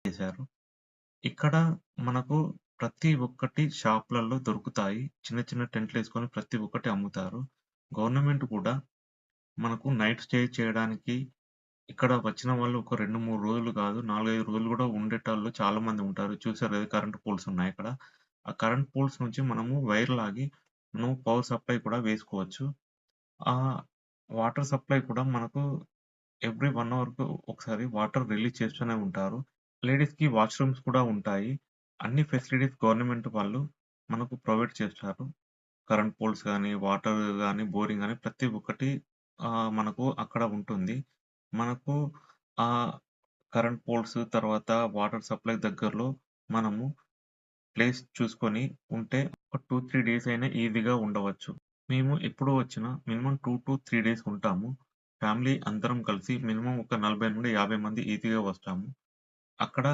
చేశారు. ఇక్కడ మనకు ప్రతి ఒక్కటి షాపులలో దొరుకుతాయి. చిన్న చిన్న టెంట్‌లేసుకొని ప్రతి ఒక్కటి అమ్ముతారు. గవర్నమెంట్ కూడా మనకు నైట్ స్టే చేయడానికి ఇక్కడ వచ్చిన వాళ్ళు ఒక 2, 3 రోజులు కాదు 4, 5 రోజులు కూడా ఉండేటోళ్ళు చాలామంది ఉంటారు. చూసారు కదా! కరెంట్ పోల్స్ ఉన్నాయిక్కడ. ఆ కరెంట్ పోల్స్ నుంచి మనము వైర్ లాగి మనం పవర్ సప్లై కూడా వేసుకోవచ్చు. ఆహ్, వాటర్ సప్లై కూడా మనకు ఎవ్రీ 1 అవర్‌కు ఒకసారి వాటర్ రిలీజ్ చేస్తూనే ఉంటారు. లేడీస్‌కి వాష్‌రూమ్స్ కూడా ఉంటాయి. అన్ని ఫెసిలిటీస్ గవర్నమెంట్ వాళ్ళు మనకు ప్రొవైడ్ చేస్తారు. కరెంట్ పోల్స్ గాని, వాటర్ గాని, బోరింగ్ గాని ప్రతి ఒక్కటి మనకు అక్కడ ఉంటుంది. మనకు ఆహ్, కరెంట్ పోల్స్ తర్వాత వాటర్ సప్లై దగ్గరలో మనము ప్లేస్ చూసుకొని ఉంటే ఒక 2, 3 డేస్ అయినా ఈజీగా ఉండవచ్చు. మేము ఎప్పుడు వచ్చినా మినిమమ్ 2-3 డేస్ ఉంటాము. ఫ్యామిలీ అందరం కలిసి మినిమమ్ ఒక 40-50 మంది ఈజీగా వస్తాము. అక్కడ